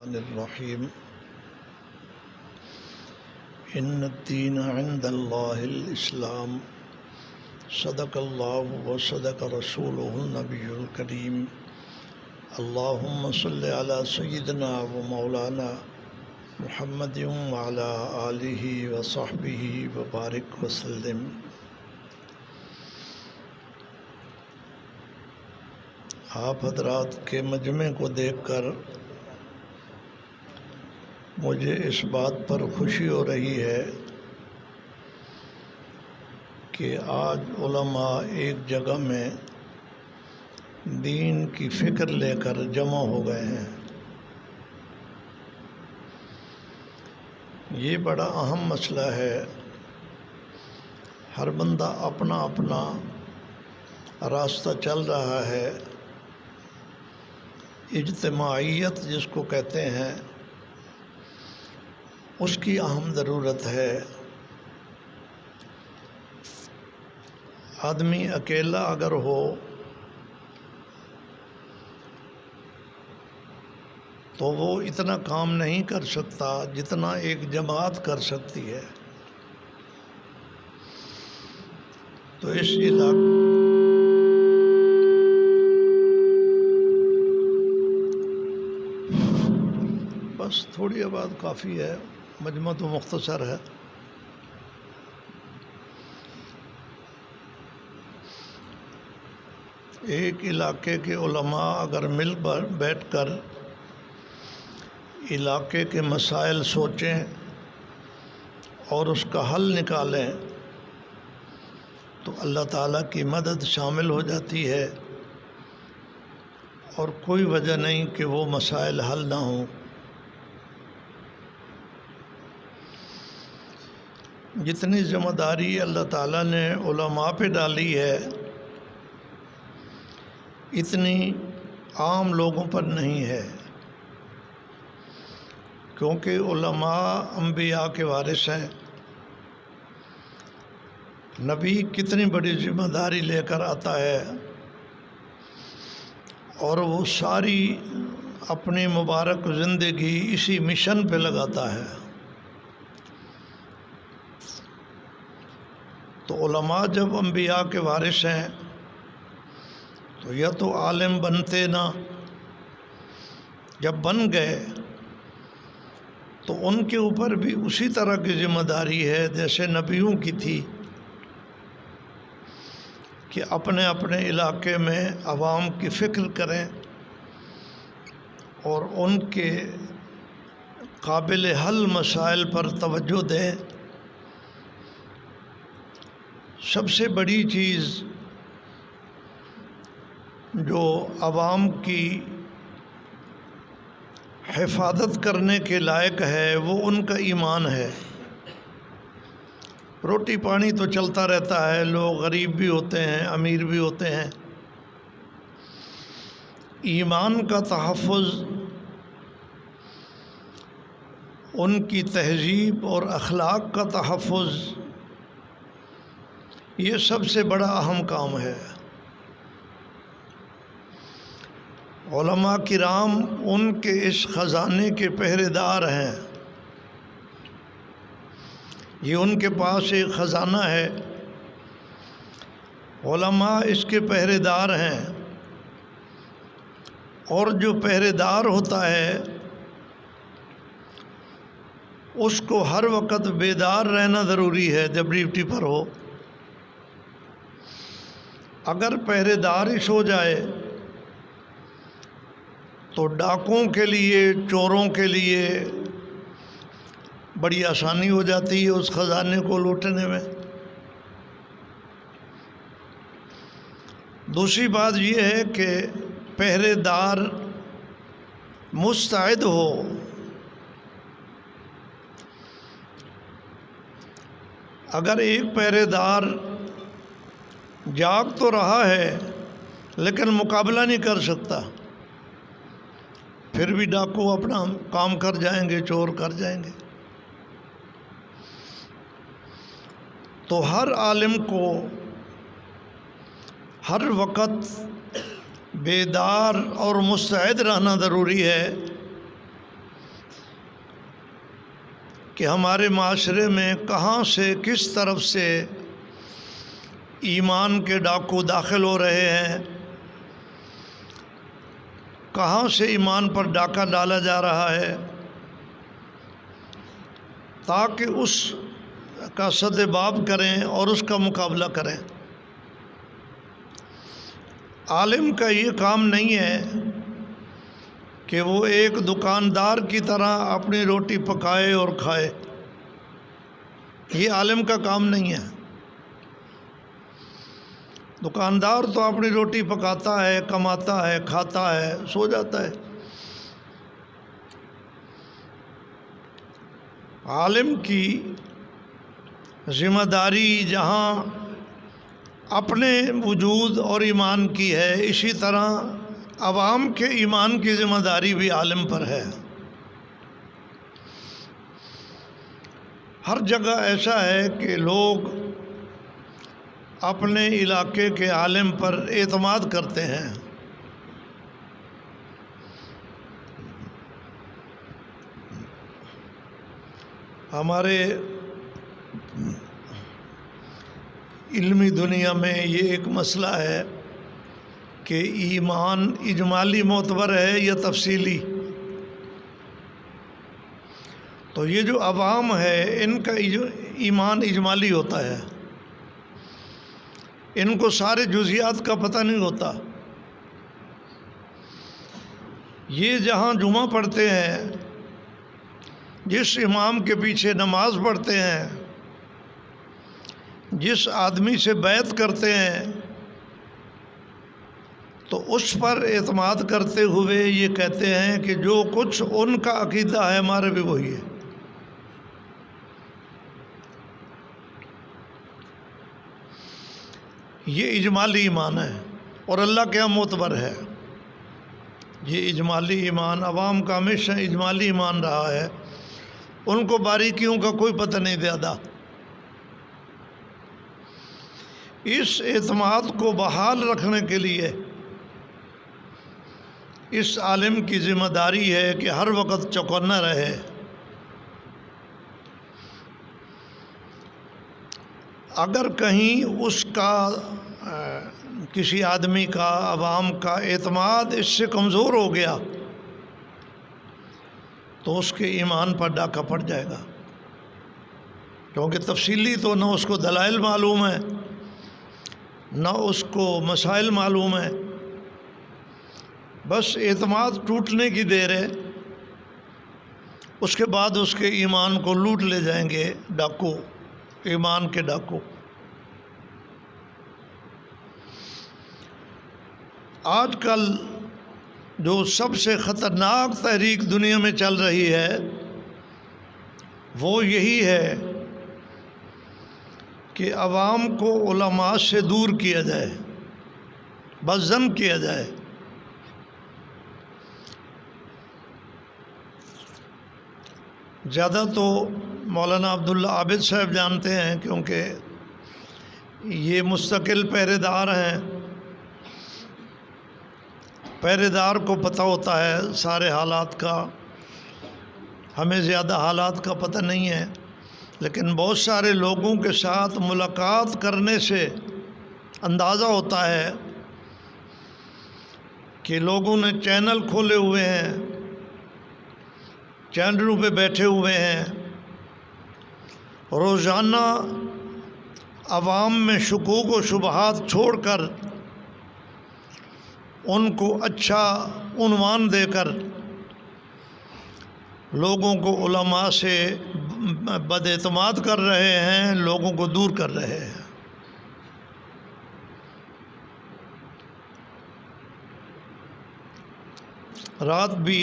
الرحیم ان الدین عند اللہ الاسلام صدق اللہ و صدق رسولہ النبی الکریم اللہم صلی علی سیدنا و مولانا محمد وعلی آلہ و صحبہ وبارک وسلم۔ آپ حضرات کے مجمع کو دیکھ کر مجھے اس بات پر خوشی ہو رہی ہے کہ آج علماء ایک جگہ میں دین کی فکر لے کر جمع ہو گئے ہیں۔ یہ بڑا اہم مسئلہ ہے۔ ہر بندہ اپنا اپنا راستہ چل رہا ہے۔ اجتماعیت جس کو کہتے ہیں اس کی اہم ضرورت ہے۔ آدمی اکیلا اگر ہو تو وہ اتنا کام نہیں کر سکتا جتنا ایک جماعت کر سکتی ہے۔ تو اس علاقے بس تھوڑی آواز کافی ہے، مجمع تو مختصر ہے۔ ایک علاقے کے علماء اگر مل کر بیٹھ کر علاقے کے مسائل سوچیں اور اس کا حل نکالیں تو اللہ تعالیٰ کی مدد شامل ہو جاتی ہے، اور کوئی وجہ نہیں کہ وہ مسائل حل نہ ہوں۔ جتنی ذمہ داری اللہ تعالیٰ نے علماء پہ ڈالی ہے اتنی عام لوگوں پر نہیں ہے، کیونکہ علماء انبیاء کے وارث ہیں۔ نبی کتنی بڑی ذمہ داری لے کر آتا ہے اور وہ ساری اپنی مبارک زندگی اسی مشن پہ لگاتا ہے۔ تو علماء جب انبیاء کے وارث ہیں تو یا تو عالم بنتے نہ، جب بن گئے تو ان کے اوپر بھی اسی طرح کی ذمہ داری ہے جیسے نبیوں کی تھی کہ اپنے اپنے علاقے میں عوام کی فکر کریں اور ان کے قابل حل مسائل پر توجہ دیں۔ سب سے بڑی چیز جو عوام کی حفاظت کرنے کے لائق ہے وہ ان کا ایمان ہے۔ روٹی پانی تو چلتا رہتا ہے، لوگ غریب بھی ہوتے ہیں، امیر بھی ہوتے ہیں۔ ایمان کا تحفظ، ان کی تہذیب اور اخلاق کا تحفظ، یہ سب سے بڑا اہم کام ہے۔ علماء کرام ان کے اس خزانے کے پہرے دار ہیں۔ یہ ان کے پاس ایک خزانہ ہے، علماء اس کے پہرے دار ہیں، اور جو پہرے دار ہوتا ہے اس کو ہر وقت بیدار رہنا ضروری ہے جب ڈیوٹی پر ہو۔ اگر پہرے دار ہی سو جائے تو ڈاکوں کے لیے، چوروں کے لیے بڑی آسانی ہو جاتی ہے اس خزانے کو لوٹنے میں۔ دوسری بات یہ ہے کہ پہرے دار مستعد ہو۔ اگر ایک پہرے دار جاگ تو رہا ہے لیکن مقابلہ نہیں کر سکتا، پھر بھی ڈاکو اپنا کام کر جائیں گے، چور کر جائیں گے۔ تو ہر عالم کو ہر وقت بیدار اور مستعد رہنا ضروری ہے کہ ہمارے معاشرے میں کہاں سے کس طرف سے ایمان کے ڈاکو داخل ہو رہے ہیں، کہاں سے ایمان پر ڈاکہ ڈالا جا رہا ہے، تاکہ اس کا سد باب کریں اور اس کا مقابلہ کریں۔ عالم کا یہ کام نہیں ہے کہ وہ ایک دکاندار کی طرح اپنی روٹی پکائے اور کھائے، یہ عالم کا کام نہیں ہے۔ دکاندار تو اپنی روٹی پکاتا ہے، کماتا ہے، کھاتا ہے، سو جاتا ہے۔ عالم کی ذمہ داری جہاں اپنے وجود اور ایمان کی ہے، اسی طرح عوام کے ایمان کی ذمہ داری بھی عالم پر ہے۔ ہر جگہ ایسا ہے کہ لوگ اپنے علاقے کے عالم پر اعتماد کرتے ہیں۔ ہمارے علمی دنیا میں یہ ایک مسئلہ ہے کہ ایمان اجمالی معتبر ہے یا تفصیلی۔ تو یہ جو عوام ہے ان کا ایمان اجمالی ہوتا ہے، ان کو سارے جزیات کا پتہ نہیں ہوتا۔ یہ جہاں جمعہ پڑھتے ہیں، جس امام کے پیچھے نماز پڑھتے ہیں، جس آدمی سے بیعت کرتے ہیں، تو اس پر اعتماد کرتے ہوئے یہ کہتے ہیں کہ جو کچھ ان کا عقیدہ ہے ہمارے بھی وہی ہے۔ یہ اجمالی ایمان ہے اور اللہ کے ہاں معتبر ہے۔ یہ اجمالی ایمان عوام کا ہمیشہ اجمالی ایمان رہا ہے، ان کو باریکیوں کا کوئی پتہ نہیں زیادہ۔ اس اعتماد کو بحال رکھنے کے لیے اس عالم کی ذمہ داری ہے کہ ہر وقت چوکنا رہے۔ اگر کہیں اس کا کسی آدمی کا، عوام کا اعتماد اس سے کمزور ہو گیا تو اس کے ایمان پر ڈاکہ پڑ جائے گا، کیونکہ تفصیلی تو نہ اس کو دلائل معلوم ہے، نہ اس کو مسائل معلوم ہے، بس اعتماد ٹوٹنے کی دیر ہے، اس کے بعد اس کے ایمان کو لوٹ لے جائیں گے ڈاکو، ایمان کے ڈاکو۔ آج کل جو سب سے خطرناک تحریک دنیا میں چل رہی ہے وہ یہی ہے کہ عوام کو علماء سے دور کیا جائے، بدظن کیا جائے۔ زیادہ تو مولانا عبداللہ عابد صاحب جانتے ہیں، کیونکہ یہ مستقل پہرے دار ہیں، پہرے دار کو پتہ ہوتا ہے سارے حالات کا، ہمیں زیادہ حالات کا پتہ نہیں ہے، لیکن بہت سارے لوگوں کے ساتھ ملاقات کرنے سے اندازہ ہوتا ہے کہ لوگوں نے چینل کھولے ہوئے ہیں، چینلوں پہ بیٹھے ہوئے ہیں، روزانہ عوام میں شکوک و شبہات چھوڑ کر ان کو اچھا عنوان دے کر لوگوں کو علماء سے بد اعتماد کر رہے ہیں، لوگوں کو دور کر رہے ہیں۔ رات بھی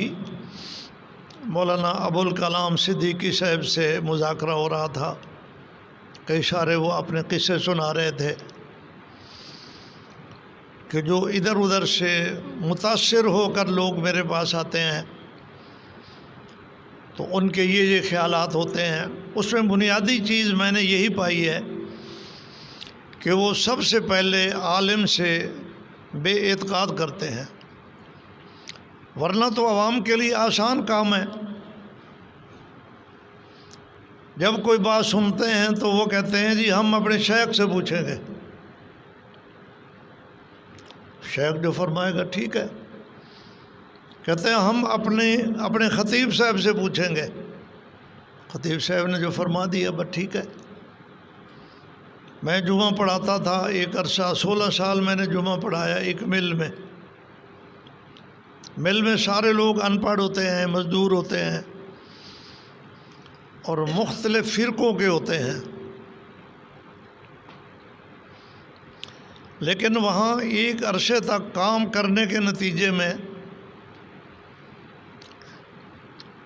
مولانا ابوالکلام صدیقی صاحب سے مذاکرہ ہو رہا تھا، کئی سارے وہ اپنے قصے سنا رہے تھے کہ جو ادھر ادھر سے متاثر ہو کر لوگ میرے پاس آتے ہیں تو ان کے یہ خیالات ہوتے ہیں۔ اس میں بنیادی چیز میں نے یہی پائی ہے کہ وہ سب سے پہلے عالم سے بے اعتقاد کرتے ہیں، ورنہ تو عوام کے لیے آسان کام ہے۔ جب کوئی بات سنتے ہیں تو وہ کہتے ہیں جی ہم اپنے شیخ سے پوچھیں گے. شیخ جو فرمائے گا ٹھیک ہے. کہتے ہیں ہم اپنے خطیب صاحب سے پوچھیں گے. خطیب صاحب نے جو فرما دیا بس ٹھیک ہے. میں جمعہ پڑھاتا تھا ایک عرصہ، 16 سال میں نے جمعہ پڑھایا ایک مل میں. مل میں سارے لوگ ان پڑھ ہوتے ہیں، مزدور ہوتے ہیں اور مختلف فرقوں کے ہوتے ہیں، لیکن وہاں ایک عرصے تک کام کرنے کے نتیجے میں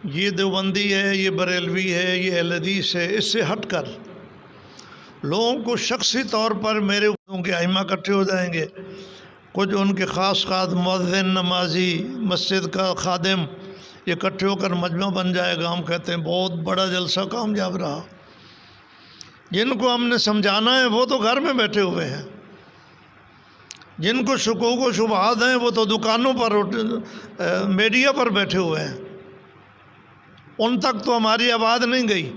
یہ دیوبندی ہے، یہ بریلوی ہے، یہ اہل حدیث ہے، اس سے ہٹ کر لوگوں کو شخصی طور پر میرے ان کے ائمہ اکٹھے ہو جائیں گے، کچھ ان کے خاص مؤذن، نمازی، مسجد کا خادم، یہ اکٹھے ہو کر مجمع بن جائے گا. ہم کہتے ہیں بہت بڑا جلسہ کامیاب رہا. جن کو ہم نے سمجھانا ہے وہ تو گھر میں بیٹھے ہوئے ہیں، جن کو شکوک و شبہات ہیں وہ تو دکانوں پر میڈیا پر بیٹھے ہوئے ہیں. ان تک تو ہماری آواز نہیں گئی.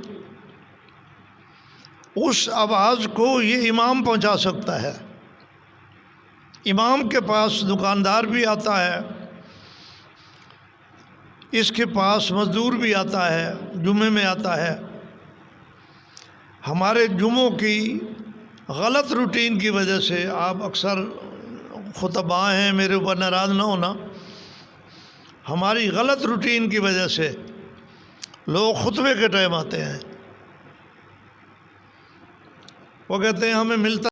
اس آواز کو یہ امام پہنچا سکتا ہے. امام کے پاس دکاندار بھی آتا ہے، اس کے پاس مزدور بھی آتا ہے، جمعے میں آتا ہے. ہمارے جمعوں کی غلط روٹین کی وجہ سے، آپ اکثر خطباء ہیں میرے اوپر ناراض نہ ہونا، ہماری غلط روٹین کی وجہ سے لوگ خطبے کے ٹائم آتے ہیں، وہ کہتے ہیں ہمیں ملتا